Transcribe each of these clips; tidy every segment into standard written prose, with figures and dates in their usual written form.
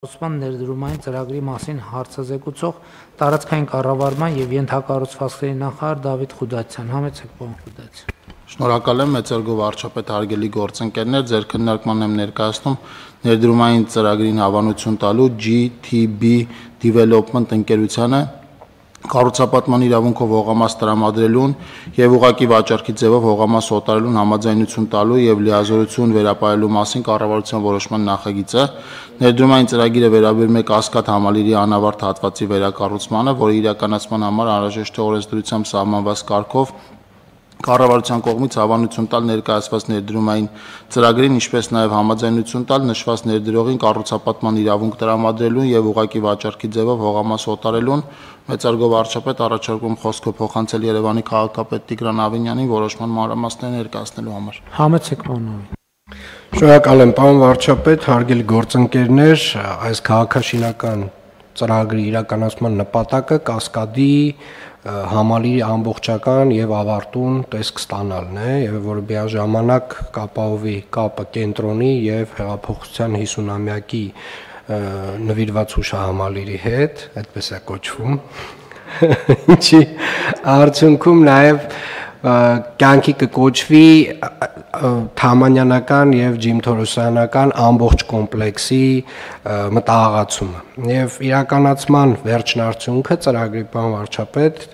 Կառուցման ներդրումային ծրագրի մասին հարցազեկուցող տարածքային կառավարման եւ ենթակառուցվածքների նախարար Դավիթ Խուդացյան, համեցեք պարոն Խուդացյան։ Շնորհակալ եմ մեծարգո վարչապետ հարգելի գործընկերներ, ձեր քննարկման եմ ներկայացնում ներդրումային ծրագրին հավանություն տալու GTB Development ընկերությանը կառուցապատման իրավունքով հողամաս տրամադրելուն եւ ուղղակի վաճառքի ձևով հողամաս օտարելուն համաձայնություն տալու եւ լիազորություն վերապահելու մասին կառավարության որոշման նախագիծը ներդրումային ծրագիրը վերաբերում է Կասկադ համալիրի անավարտ հատվածի վերակառուցմանը, որի իրականացման համար անհրաժեշտ է օրենսդրությամբ սահմանված կարգով կառավարության կողմից հավանություն տալ ներկայացված ներդրումային ծրագրին, ինչպես նաև համաձայնություն տալ նշված ներդրողին կառուցապատման իրավունք տրամադրելուն եւ ուղղակի վաճառքի ձևով հողամաս օտարելուն մեծարգո վարչապետ առաջարկում խոսքը փոխանցել Երևանի քաղաքապետ Տիգրան Ավինյանին որոշման մանրամասները ներկայացնելու համար։ Համեցեք պարոն Ավին։ Շնորհակալ եմ պարոն վարչապետ, հարգելի գործընկերներ, այս քաղաքաշինական ծրագրի իրականացման նպատակը Կասկադի համալիրի ամբողջական եւ ավարտուն տեսք ստանալն է եւ որ միաժամանակ կապահովի կապը կենտրոնի եւ հեղափոխության 50-ամյակի նվիրված հուշահամալիրի հետ, այդպես է կոչվում, ինչի արդյունքում նաեւ կյանքի կկոչվի Թամանյանական եւ Ջիմթորոսյանական ամբողջ կոմպլեքսի մտահղացումը եւ իրականացման վերջնարդյունքը ծրագրի պարոն վարչապետ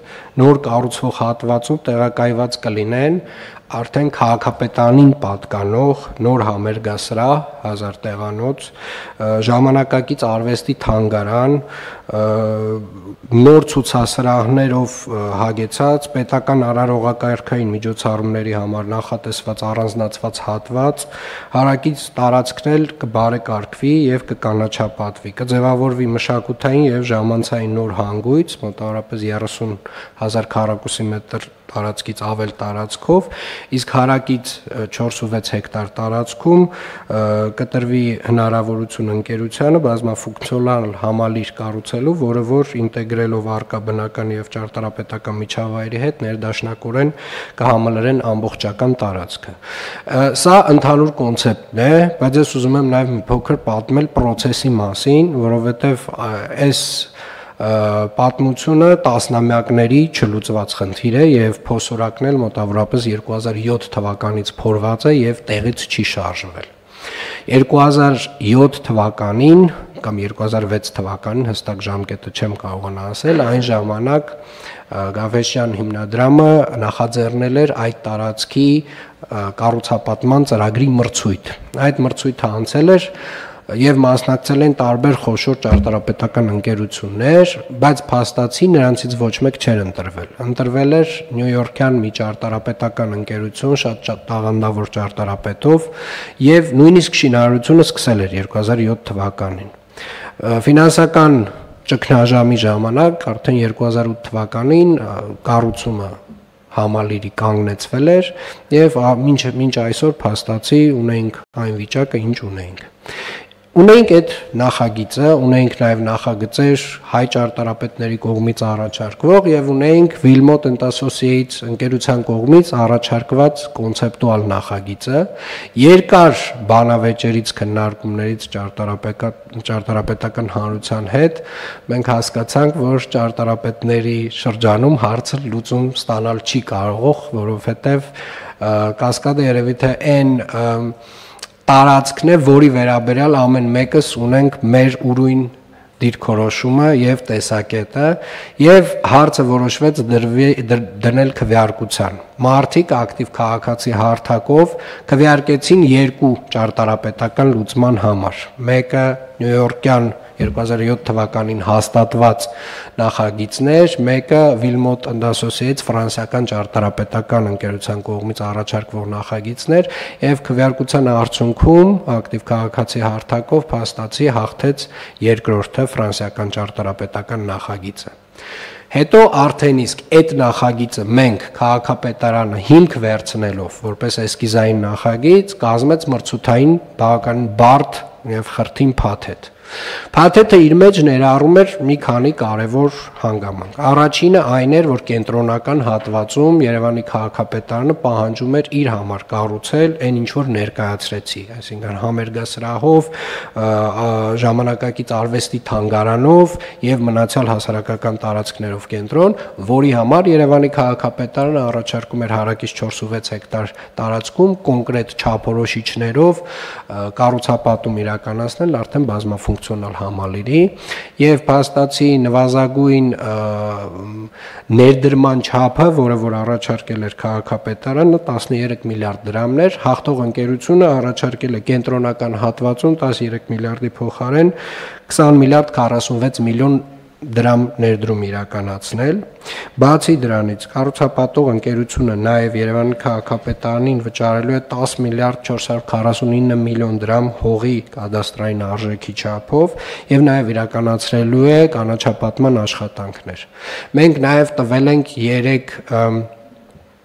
նոր կառուցվող հատվածում տեղակայված կլինեն արդեն քաղաքապետանին պատկանող նոր համերգասրահ 1000 տեղանոց, ժամանակակից արվեստի թանգարան, նոր ցուցասրահներով հագեցած պետական արարողակարգային միջոցառումների համար նախատեսված առանձնացված հատված, հարակից տարածքն էլ կբարեկարգվի եւ կկանաչապատվի, կձևավորվի մշակութային եւ ժամանցային նոր հանգույց, մոտավորապես 30,000 քառակուսի մետր տարածքից ավել տարածքով, իսկ հարակից 4.6 հեկտար տարածքում կտրվի հնարավորություն ընկերությանը բազմաֆունկցիոնալ համալիր կառուցելու, որը որ ինտեգրելով արկա բնական եւ ճարտարապետական միջավայրի հետ ներդաշնակորեն կհամալրեն ամբողջական տարածքը։ Սա ընդհանուր կոնցեպտն է, բայց ես ուզում եմ նաեւ մի փոքր պատմել process-ի մասին, որովհետեւ այս պատմությունը տասնամյակների չլուծված խնդիր է եւ փոսորակն էլ մոտավորապես 2007 թվականից փորված է եւ տեղից չի շարժվել։ 2007 թվականին կամ 2006 թվականին հստակ ժամկետը չեմ կարողանա ասել, այն ժամանակ Գավեշյան հիմնադրամը նախաձեռնել էր այդ տարածքի կառուցապատման ծրագրի մրցույթ։ Այդ մրցույթը անցել էր եւ մասնակցել են տարբեր խոշոր ճարտարապետական ընկերություններ, բայց փաստացի նրանցից ոչ մեկ չէր ընտրվել։ Ընտրվել էր նյույորքյան մի ճարտարապետական ընկերություն, շատ տաղանդավոր ճարտարապետով, եւ նույնիսկ շինարարությունը սկսել էր 2007 թվականին։ Ֆինանսական ճգնաժամի ժամանակ, արդեն 2008 թվականին կառուցումը համալիրի կանգնեցվել էր եւ մինչ այսօր փաստացի ունենք այն վիճակը, ինչ ունենք։ Ունենք այդ նախագիծը, ունենք նաև նախագծեր հայ ճարտարապետների կողմից առաջարկվող եւ ունենք Wilmot Associates ընկերության կողմից առաջարկված կոնցեպտուալ նախագիծը, երկար բանավեճերից քննարկումներից ճարտարապետական հանրության հետ մենք հասկացանք, որ ճարտարապետների շրջանում հարցը լուծում ստանալ չի կարող, որովհետեւ Կասկադը երևի թե այն տարածքն է, որի վերաբերյալ ամեն մեկս ունենք մեր ուրույն դիրքորոշումը եւ տեսակետը եւ հարցը որոշվեց դնել քվեարկության։ Մարդիկ ակտիվ քաղաքացի հարթակով քվեարկեցին երկու ճարտարապետական լուծման համար։ Մեկը նյույորքյան 2007 թվականին հաստատված նախագիծներ, մեկը Wilmot Associates ֆրանսիական ճարտարապետական ընկերության կողմից առաջարկվող նախագիծներ եւ քվեարկության արդյունքում ակտիվ քաղաքացի հարթակով փաստացի հաղթեց երկրորդը ֆրանսիական ճարտարապետական նախագիծը։ Հետո արդեն իսկ այդ նախագիծը մենք քաղաքապետարանը հիմք վերցնելով որպես էսկիզային նախագիծ կազմեց մրցութային բավականին բարդ եւ խրթին փաթեթ։ Փաթեթը իր մեջ ներառում էր մի քանի կարևոր հանգամանք։ Առաջինը այն էր, որ կենտրոնական հատվածում Երևանի քաղաքապետարանը պահանջում էր իր համար կառուցել այն ինչ որ ներկայացրեցի, այսինքն համերգասրահով, ժամանակակից արվեստի թանգարանով եւ մնացյալ հասարակական տարածքներով կենտրոն, որի համար Երևանի քաղաքապետարանը առաջարկում էր հարակից 4.6 հեկտար տարածքում կոնկրետ չափորոշիչներով կառուցապատում իրականացնել արդեն բազմաֆունկցիոնալ համալիրի եւ փաստացի նվազագույն ներդրման չափը, որը որ առաջարկել էր քաղաքապետարանը 13 միլիարդ դրամներ, հաղթող ընկերությունը առաջարկել է կենտրոնական հատվածում 13 միլիարդի փոխարեն 20 միլիարդ 46 միլիոն դրամ ներդրում իրականացնել։ Բացի դրանից կառուցապատող ընկերությունը նաև Երևանի քաղաքապետարանին վճարելու է 10 միլիարդ 449 միլիոն դրամ հողի կադաստրային արժեքի չափով եւ նաև իրականացրելու է կանաչապատման աշխատանքներ։ Մենք նաև տվել ենք 3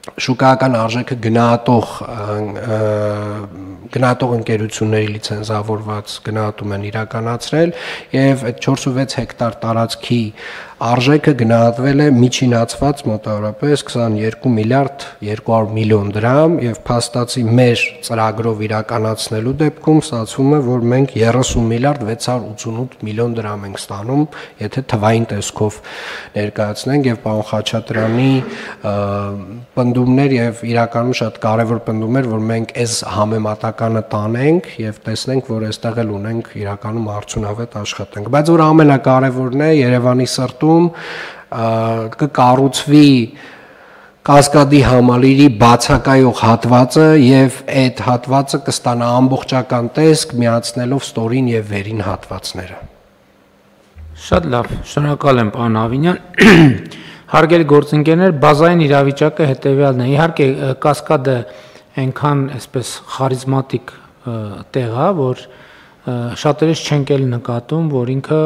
շուկայական արժեքը գնահատող ընկերությունների լիցենզավորված գնահատում են իրականացրել եւ այդ 4.6 հեկտար տարածքի արժեքը գնահատվել է միջինացված մոտավորապես 22 միլիարդ 200 միլիոն դրամ եւ փաստացի մեր ծրագրով իրականացնելու դեպքում ստացվում է որ մենք 30 միլիարդ 688 միլիոն դրամ ենք ստանում, եթե թվային տեսքով ներկայացնենք եւ պարոն Խաչատրյանի պնդումներ եւ իրականում շատ կարեւոր պնդումներ, որ մենք այս համեմատականը տանենք եւ տեսնենք, որ այստեղ էլ ունենք իրականում արդյունավետ աշխատանք։ Բայց որ ամենակարևորն է Երևանի սրտում կկառուցվի Կասկադի համալիրի բացակայող հատվածը եւ այդ հատվածը կստանա ամբողջական տեսք միացնելով ստորին եւ վերին հատվածները։ Շատ լավ, շնորհակալ եմ պարոն Ավինյան։ Հարգելի գործընկերներ, բազային իրավիճակը հետեւյալն է։ Իհարկե Կասկադը այնքան այսպես խարիզմատիկ տեղ է, որ շատերս չենք էլ նկատում, որ ինքը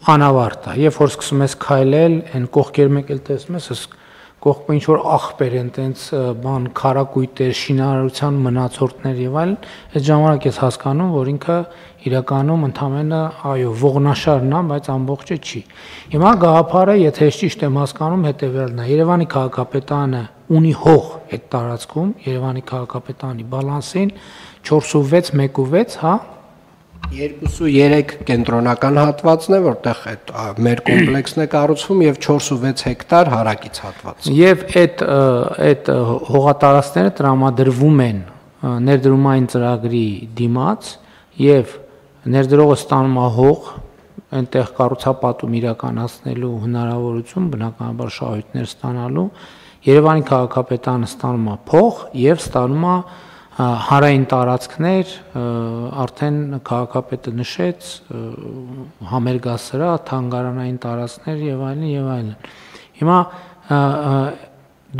անավարտ է։ Երբ որ սկսում ես քայլել, այն կողքեր մեկ էլ տեսնում ես, կողքը ինչ որ աղբեր են, տենց բան քարակույտեր, շինարարության մնացորդներ եւ այլն, այդ ժամանակ ես հասկանում, որ ինքը իրականում ընդամենը այո, ողնաշարն է, բայց ամբողջը չի։ Հիմա գաղափարը, եթե ես ճիշտ եմ հասկանում, հետեւյալն է. Երևանի քաղաքապետարանը ունի հող այդ տարածքում, Երևանի քաղաքապետարանի բալանսին 4.6 1.6, հա 2.3 կենտրոնական հատվածն է, որտեղ այդ մեր կոմպլեքսն է կառուցվում եւ 4.6 հեկտար հարակից հատված։ Եվ այդ հողատարածքները տրամադրվում են ներդրումային ծրագրի դիմաց եւ ներդրողը ստանում է հող, այնտեղ կառուցապատում իրականացնելու հնարավորություն, բնականաբար շահույթներ ստանալու, Երևանի քաղաքապետարանը ստանում է փող եւ ստանում է հարային տարածքներ, արդեն քաղաքապետը նշեց, համերգասրահ, թանգարանային տարածքներ եւ այլն եւ այլն։ Հիմա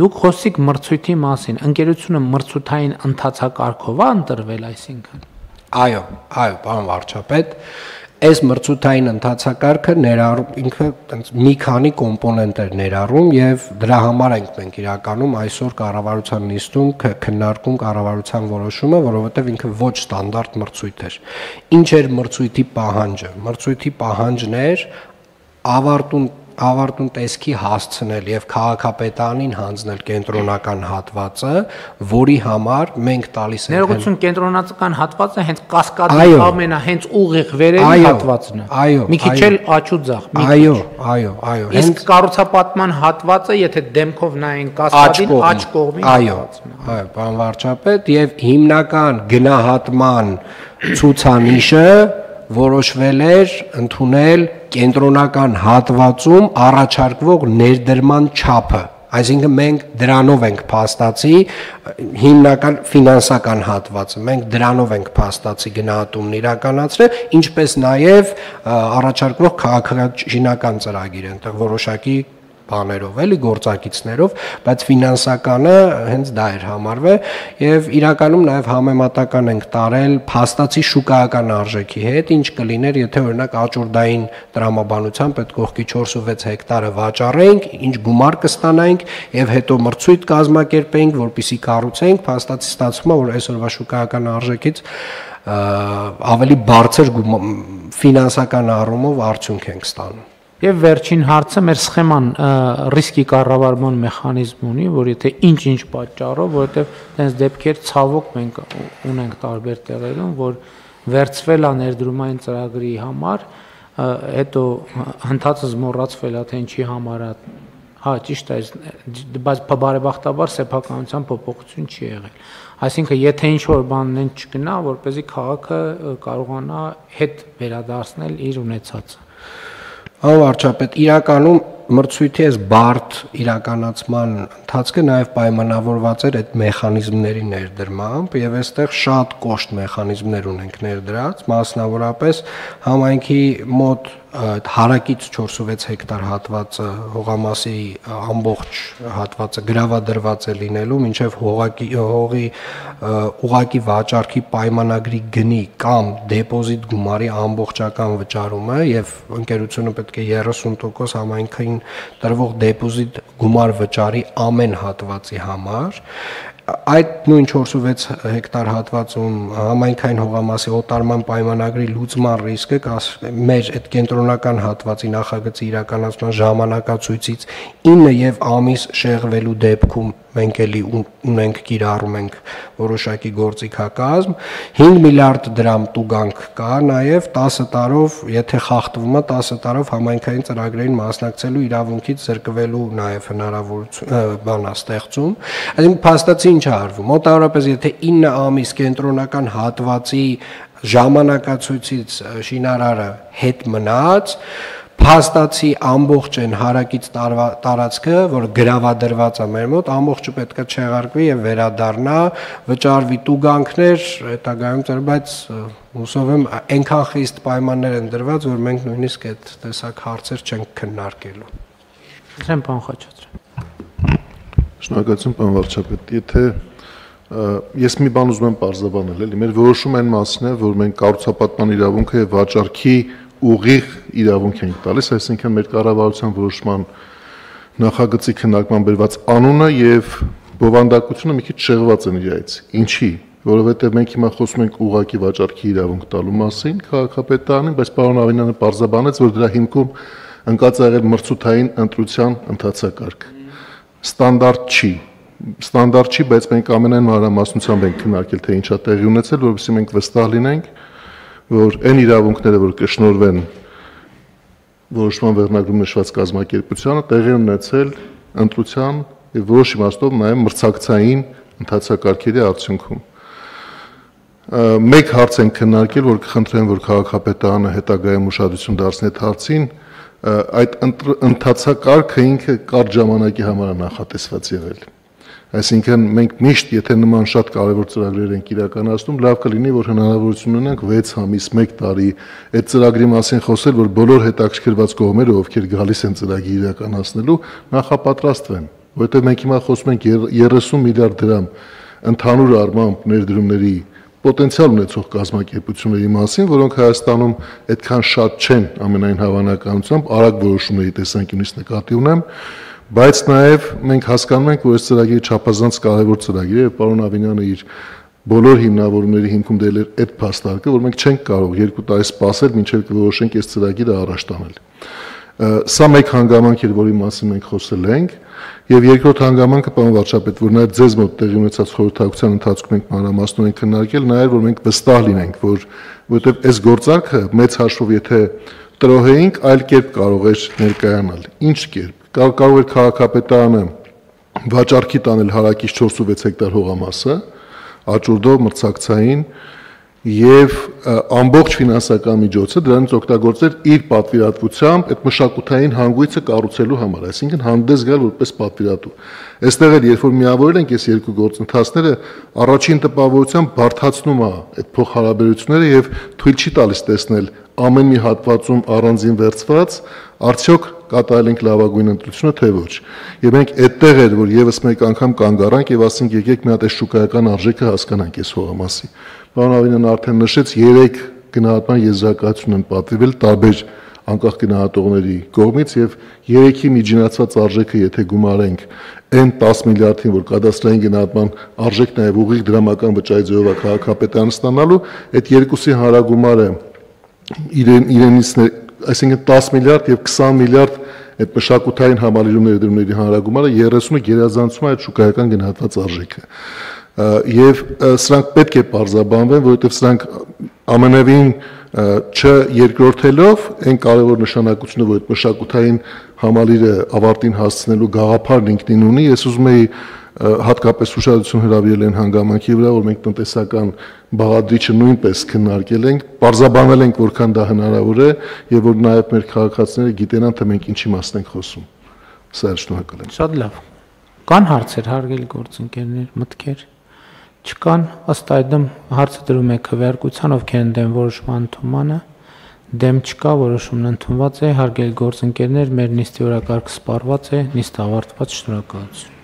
դուք խոսիք մրցույթի մասին, ընկերությունը մրցութային ընթացակարգով է ընտրվել, այսինքն։ Այո, պարոն վարչապետ, այս մրցութային ընթացակարգը ներառում ինքը մի քանի կոմպոնենտներ ներառում եւ դրա համար ենք մենք իրականում այսօր կառավարության նիստում քննարկում կառավարության որոշումը, որովհետեւ ինքը ոչ ստանդարտ մրցույթ էր։ Ինչ էր մրցույթի պահանջը։ Մրցույթի պահանջն էր ավարտուն տեսքի հասցնել եւ քաղաքապետարանին հանձնել կենտրոնական հատվածը, որի համար մենք տալիս ենք ներողություն կենտրոնական հատվածը հենց Կասկադի ամենահենց ուղիղ վերևի հատվածն է։ Մի քիչ էլ աչուձախ։ Այո։ Իսկ կառուցապատման հատվածը, եթե դեմքով նայեն Կասկադին, աջ կողմի հատվածն է։ Այո, պարոն վարչապետ, եւ հիմնական գնահատման ցուցանիշը որոշվել էր ընդունել կենտրոնական հատվածում առաջարկվող ներդրման չափը, այսինքն մենք դրանով ենք փաստացի հիմնական ֆինանսական հատվածը, մենք դրանով ենք փաստացի գնահատումն իրականացրել, ինչպես նաև առաջարկվող քաղաքաշինական ծրագիր, այնտեղ որոշակի բաներով, էլի գործակիցներով, բայց ֆինանսականը հենց դա էր համարվել եւ իրականում նաեւ համեմատական ենք տարել փաստացի շուկայական արժեքի հետ, ինչ կլիներ, եթե օրինակ աճուրդային տրամաբանությամբ այդ կողքի 4.6 հեկտարը վաճառեինք, ինչ գումար կստանայինք եւ հետո մրցույթ կազմակերպեինք, որպեսզի կառուցենք, փաստացի ստացվում է, որ այսօրվա շուկայական արժեքից ավելի բարձր ֆինանսական առումով արդյունք ենք ստանում։ Եվ վերջին հարցը մեր սխեման ռիսկի կառավարման մեխանիզմ ունի, որ եթե ինչ-ինչ պատճառով, որովհետև այդպես դեպքեր ցավոք մենք ունենք տարբեր տեղերում, որ վերցվել է ներդրումային ծրագրի համար, հետո հնդածս մոռացվել է թե ինչի համար է, հա ճիշտ է, բայց բարեբախտաբար սեփականության փոփոխություն չի եղել։ Այսինքն եթե ինչ-որ բանն չգնա, որպեսզի քաղաքը կարողանա հետ վերադարձնել իր ունեցածը։ Անվարչապետ, իրականում մրցույթի այս բարդ իրականացման ընթացքը նաև պայմանավորված էր այդ մեխանիզմների ներդրմամբ եւ այստեղ շատ կոշտ մեխանիզմներ ունենք ներդրած, մասնավորապես համայնքի մոտ հարակից 4.6 հեկտար հատվածը հողամասի ամբողջ հատվածը գրավադրված է լինելու մինչև հողի ուղակի վաճառքի պայմանագրի գնի կամ դեպոզիտ գումարի ամբողջական վճարումը եւ ընկերությունը պետք է 30% համայնքին տրվող դեպոզիտ գումար վճարի ամեն հատվածի համար այդ նույն 4.6 հեկտար հատվածում համայնքային հողամասի օտարման պայմանագրի լուծման ռիսկը մեր այդ կենտրոնական հատվածի նախագծի իրականացման ժամանակացույցից 9 եւ ամիս շեղվելու դեպքում մենք էլի ունենք կիրառում ենք որոշակի գործիքակազմ 5 միլիարդ դրամ տուգանք կա նաեւ 10 տարով եթե խախտվում է 10 տարով համայնքային ծրագրերին մասնակցելու իրավունքից զրկվելու նաեւ հնարավորություն բանա ստեղծում այսինքն փաստացի ինչ է արվում մոտավորապես եթե 9 ամիս կենտրոնական հատվածի ժամանակացույցից շինարարը հետ մնաց փաստացի ամբողջ են հարակից տարածքը, որ գրավադրված է մեր մոտ, ամբողջը պետք է չեղարկվի եւ վերադառնա, վճարվի տուգանքներ, հետագայում բայց հուսով եմ այնքան խիստ պայմաններ են դրված, որ մենք նույնիսկ այդ տեսակ հարցեր չենք քննարկելու։ Ուրեմն պարոն Խաչատրյան։ Շնորհակալություն պարոն վարչապետ, եթե ես մի բան ուզում եմ պարզաբանել, էլի մեր որոշումը այն մասն է, որ մենք կառուցապատման իրավունքը եւ վաճառքի ուղիղ իրավունք ենք տալիս, այսինքն մեր կառավարության որոշման նախագծի քննարկման բերված անունը եւ բովանդակությունը մի քիչ շեղված են իրայից։ Ինչի՞, որովհետեւ մենք հիմա խոսում ենք ուղղակի վաճառքի իրավունք տալու մասին քաղաքապետարանին, բայց պարոն Ավինյանը պարզաբանեց, որ դրա հիմքում ընկած է եղել մրցութային ընտրության ընթացակարգ։ Ստանդարտ չի, բայց մենք ամենայն մանրամասնությամբ ենք քննարկել, թե ինչա տեղի ունեցել, որովհետեւ մենք վստահ լինենք, որ այն իրավունքները, որ կշնորհվեն որոշման վերնագրում նշված կազմակերպությանը, տեղի ունեցել ընտրության եւ որոշ իմաստով նաեւ մրցակցային ընթացակարգերի արդյունքում։ Մեկ հարց են քննարկել, որ կխնդրեմ, որ քաղաքապետարանը հետագայում ուշադրություն դարձնի այդ հարցին, այդ ընթացակարգը ինքը կարճ ժամանակի համար է նախատեսված եղել։ Այսինքն մենք միշտ եթե նման շատ կարևոր ծրագրեր ենք իրականացնում, լավ կլինի որ հնարավորություն ունենանք 6 ամիս, 1 տարի այդ ծրագրի մասին խոսել, որ բոլոր հետաքրքրված կողմերը, ովքեր գալիս են ծրագրի իրականացնելու, նախապատրաստվեն, որովհետև մենք հիմա խոսում ենք 30 միլիարդ դրամ ընդհանուր առմամբ ներդրումների պոտենցիալ ունեցող կազմակերպությունների մասին, որոնք Հայաստանում այդքան շատ չեն ամենայն հավանականությամբ, արագ որոշումների տեսանկյունից նկատի ունեմ, բայց նաև մենք հասկանում ենք, որ այս ծրագիրը չափազանց կարևոր ծրագիր է եւ պարոն Ավինյանը իր բոլոր հիմնավորումների հիմքում դել էր այդ փաստարկը, որ մենք չենք կարող 2 տարի սպասել, մինչեւ կորոշենք այս ծրագիրը առաջ տանել։ Սա մեկ հանգամանք էր, որի մասին մենք խոսել ենք, եւ երկրորդ հանգամանքը պարոն վարչապետ, որ նաեւ ձեզ մոտ տեղի ունեցած խորհրդակցության ընթացքում ենք մանրամասնորեն քննարկել, նաեւ որ մենք վստահ լինենք, որովհետեւ այս գործարքը մեծ հաշվով եթե տրոհեինք, այլ կերպ կարող էր ներկայանալ։ Ինչ կերպ կարող էր քաղաքապետարանը վաճառքի տանել հարակից 4.6 հեկտար հողամասը, աճուրդով մրցակցային եւ ամբողջ ֆինանսական միջոցը դրանից օգտագործել իր պատվիրատվությամբ այդ մշակութային հանգույցը կառուցելու համար, այսինքն հանդես գալ որպես պատվիրատու։ Այստեղ էլ երբ որ միավորել ենք այս երկու գործընթացները, առաջին տպավորությամբ բարդացնում է այդ փոխհարաբերությունները եւ թույլ չի տալիս տեսնել ամեն մի հատվածում առանձին վերծված, արդյոք կատարել ենք լավագույն ընտրությունը թե ոչ։ Եվ մենք այդտեղ էր, որ եւս մեկ անգամ կանգ առանք եւ ասենք եկեք մի հատ այս շուկայական արժեքը հասկանանք այս հողամասի։ Պարոն Ավինյանը արդեն նշեց 3 գնահատման եզրակացություն են պատվիրվել տարբեր անկախ գնահատողների կողմից եւ 3-ի միջինացված արժեքը եթե գումարենք այն 10 միլիարդին, որ կադաստրային գնահատման արժեքն է եւ ուղիղ դրամական վճարի ձևով քաղաքապետարանը ստանալու, այդ երկուսի հարագումարը իրենից, այսինքն 10 միլիարդ եւ 20 միլիարդ այդ մշակութային համալիրում ներդրումների հանրագումարը 30-ը գերազանցում է այդ շուկայական գնահատված արժեքը։ Եվ սրանք պետք է պարզաբանվեն, որովհետեւ սրանք ամենևին չերկրորդելով այն կարևոր նշանակությունը, որ այդ մշակութային համալիրը ավարտին հասցնելու գաղափարն ինքնին ունի, ես ուզում եի հատկապես ուշադրություն հրավիրել են հանգամանքի վրա, որ մենք տնտեսական բաղադրիչը նույնպես քննարկել ենք, պարզաբանել ենք, որքան դա հնարավոր է եւ որ նաեւ մեր քաղաքացիները գիտենան, թե մենք ինչի մասն ենք խոսում։ Սա շնորհակալ եմ։ Շատ լավ։ Կան հարցեր, հարգելի գործընկերներ, մտքեր։ Չկան, ըստ այդմ հարցը դրում է քվեարկության, ովքեր են դեմ որոշման ընդունմանը, դեմ չկա, որոշումն ընդունված է, հարգելի գործընկերներ, մեր նիստի օրակարգը սպառված է, նիստը ավարտված, շնորհակալություն։